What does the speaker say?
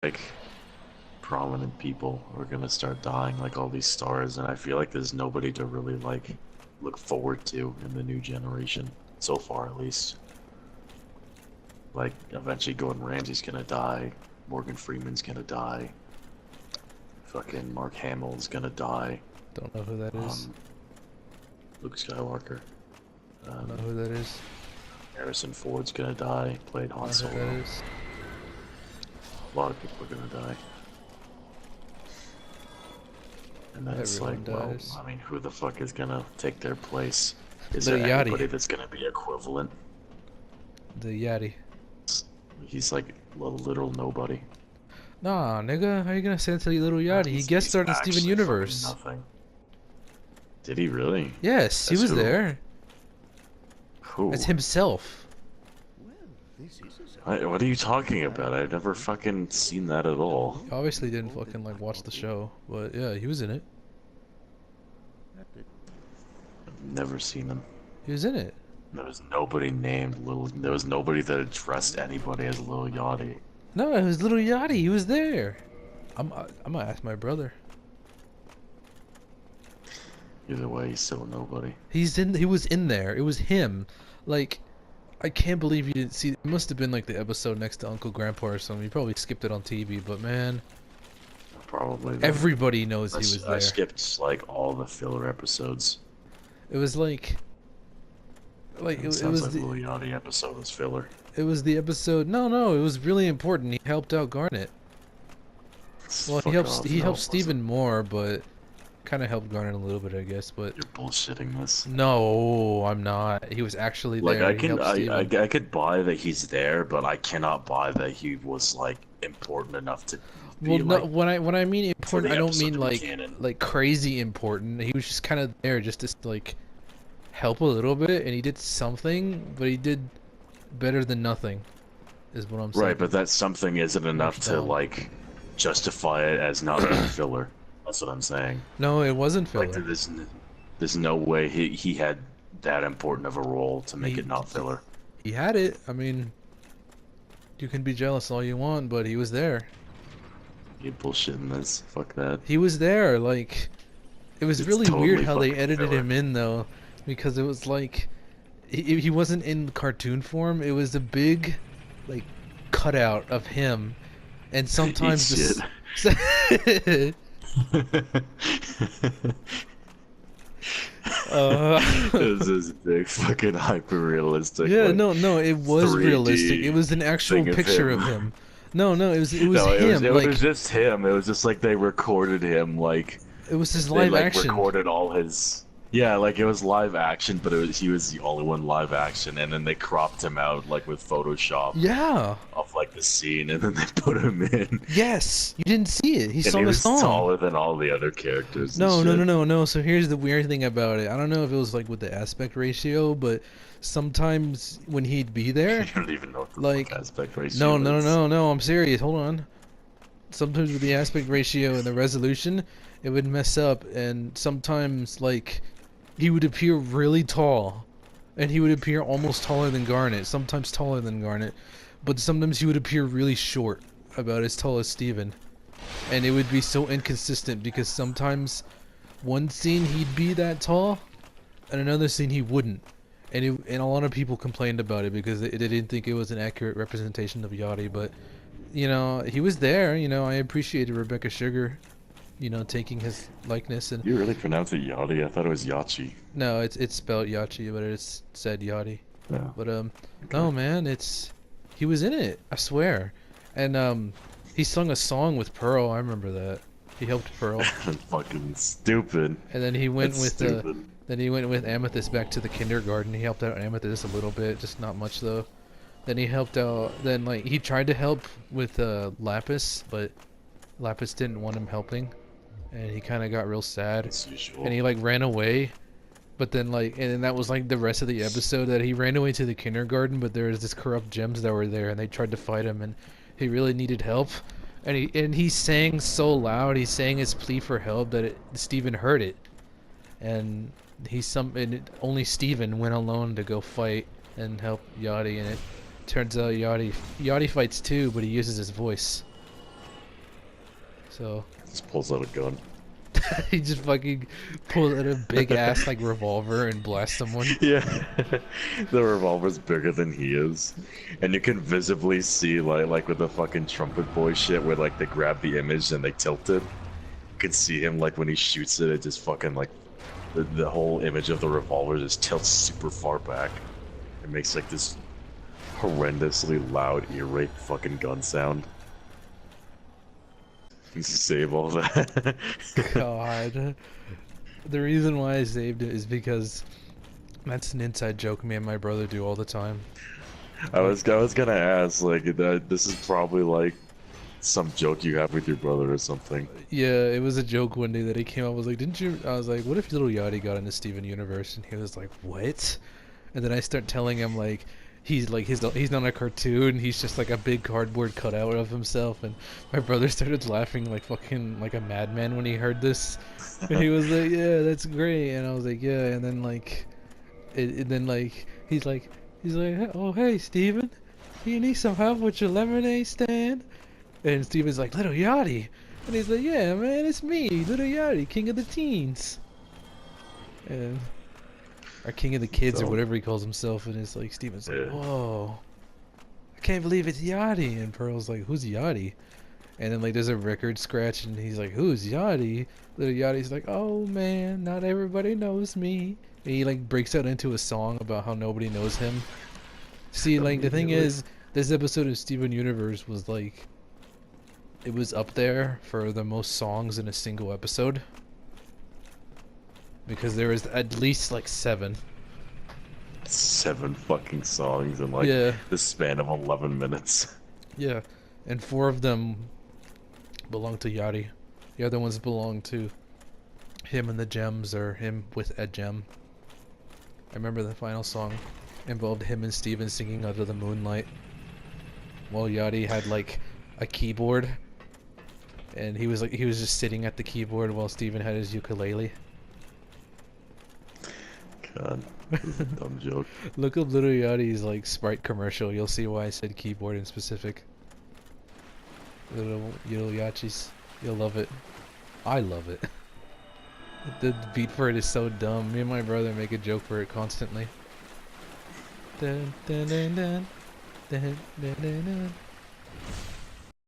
like prominent people are gonna start dying, like all these stars, and I feel like there's nobody to really like look forward to in the new generation so far, at least. Like eventually, Gordon Ramsay's gonna die, Morgan Freeman's gonna die, fucking Mark Hamill's gonna die. Don't know who that is. Luke Skywalker. Don't know who that is. Harrison Ford's gonna die. Played Han Don't know who Solo. that is. A lot of people are gonna die. And then it's like, Everyone dies. well, I mean, who the fuck is gonna take their place? Is Lil there Yachty. anybody that's gonna be equivalent? The Yatty. He's like a literal nobody. Nah, nigga, how you gonna say that to Little Yachty? He guest starred in Steven actually Universe. fucking nothing. Did he really? Yes, he As was who? there. Who? As himself. What are you talking about? I've never fucking seen that at all. He obviously didn't fucking like watch the show, but yeah, he was in it. I've never seen him. He was in it. There was nobody named Little. There was nobody that addressed anybody as Lil Yachty. No, it was Little Yachty. He was there. I'm gonna ask my brother. Either way, he's still a nobody. He was in there. It was him. Like, I can't believe you didn't see. It must have been like the episode next to Uncle Grandpa or something. You probably skipped it on TV, but man, Probably. everybody knows he was I there. skipped like all the filler episodes. It was like it Sounds was like the, Lil Yachty episode was filler. it was the episode. No, it was really important. He helped out Garnet. Well, Fuck he helped off. he No, helped it Steven more, but kind of helped Garnet a little bit, I guess. But You're bullshitting this. no, I'm not. He was actually Like there. I He can, helped Steven. I could buy that he's there, but I cannot buy that he was like important enough to be Well, no, like. when I mean important, the I don't episode mean to be like canon. crazy important. He was just kind of there just to like help a little bit, and he did something, but he did better than nothing, is what I'm saying. Right, but that something isn't enough to valid. like justify it as not being filler. That's what I'm saying. No, it wasn't filler. Like there's no way he had that important of a role to make He- it not filler. He had it. I mean, you can be jealous all you want, but he was there. You bullshitting this? Fuck that. He was there. Like, it was It's really totally weird how they fucking edited filler. him in though, because it was like he wasn't in cartoon form. It was a big, like, cutout of him, and sometimes Eat the It was this big fucking hyper realistic. yeah, like, no, it was 3D realistic. It was an actual thing of picture him. of him. No, it was No, him. it Like, was just him. It was just like they recorded him like it was his they live like action. recorded all his. Yeah, like it was live action, but he was the only one live action, and then they cropped him out like with Photoshop Yeah. of like the scene, and then they put him in. Yes. You didn't see it. He And sung he a was song. taller than all the other characters. and No, shit. no. So here's the weird thing about it. I don't know if it was like with the aspect ratio, but sometimes when he'd be there, You don't even know what the like, fuck aspect ratio no, is. I'm serious. Hold on. Sometimes with the aspect ratio and the resolution, it would mess up, and sometimes like he would appear really tall, and he would appear almost taller than Garnet, sometimes taller than Garnet, but sometimes he would appear really short, about as tall as Steven. And it would be so inconsistent because sometimes one scene he'd be that tall, and another scene he wouldn't. And a lot of people complained about it because they didn't think it was an accurate representation of Yachty, but you know, he was there. You know, I appreciated Rebecca Sugar, you know, taking his likeness. And You really pronounce it Yachty? I thought it was Yatchy. no, it's spelled Yatchy, but it's said Yachty. Yeah. But no man, he was in it, I swear. And he sung a song with Pearl. I remember that. He helped Pearl. Fucking stupid. And then he went That's with stupid. then he went with Amethyst back to the kindergarten. He helped out Amethyst a little bit, just not much though. Then he helped out. Then like he tried to help with Lapis, but Lapis didn't want him helping, and he kind of got real sad, As usual. and he like ran away. But then like, and then that was like the rest of the episode that he ran away to the kindergarten. But there was this corrupt gems that were there, and they tried to fight him, and he really needed help. And he sang so loud. He sang his plea for help that Steven heard it, and only Steven went alone to go fight and help Yachty, and it turns out Yachty fights too, but he uses his voice. So Just pulls out a gun. he just fucking pulls out a big ass like revolver and blasts someone. Yeah, the revolver's bigger than he is, and you can visibly see like with the fucking trumpet boy shit, where like they grab the image and they tilt it. You can see him like when he shoots it, it just fucking like the whole image of the revolver just tilts super far back. It makes like this horrendously loud, ear rape fucking gun sound. You save all that. God. The reason why I saved it is because that's an inside joke me and my brother do all the time. I was gonna ask like this is probably like some joke you have with your brother or something. Yeah, it was a joke one day that he came up. I was like, "Didn't you?" I was like, "What if Little Yachty got into Steven Universe?" And he was like, "What?" And then I start telling him like he's not a cartoon. He's just like a big cardboard cutout of himself. And my brother started laughing like fucking like a madman when he heard this. And he was like, "Yeah, that's great." And I was like, "Yeah." And then like, and then like he's like, "Oh hey, Steven, do you need some help with your lemonade stand?" And Steven's like, "Little Yachty." And he's like, "Yeah, man, it's me, Little Yachty, King of the Teens." And or King of the Kids or So, whatever he calls himself. And it's like, Steven's like, yeah. "Whoa, I can't believe it's Yachty." And Pearl's like, "Who's Yachty?" And then like there's a record scratch and he's like, "Who's Yachty?" Little Yachty's like, "Oh man, not everybody knows me." And he like breaks out into a song about how nobody knows him. See, like the thing Immediately. is, this episode of Steven Universe was like, it was up there for the most songs in a single episode. Because there was at least like 7. 7 fucking songs in like Yeah, the span of 11 minutes. yeah. And 4 of them belong to Yachty. The other ones belong to him and the Gems, or him with a gem. I remember the final song involved him and Steven singing Under the Moonlight. While Yachty had like a keyboard. And he was just sitting at the keyboard while Steven had his ukulele. God, this is a dumb joke. Look up Little Yachty's like Sprite commercial. You'll see why I said keyboard in specific. Little Yatchys. You'll love it. I love it. The beat for it is so dumb. Me and my brother make a joke for it constantly. Dun, dun, dun, dun. Dun, dun, dun, dun.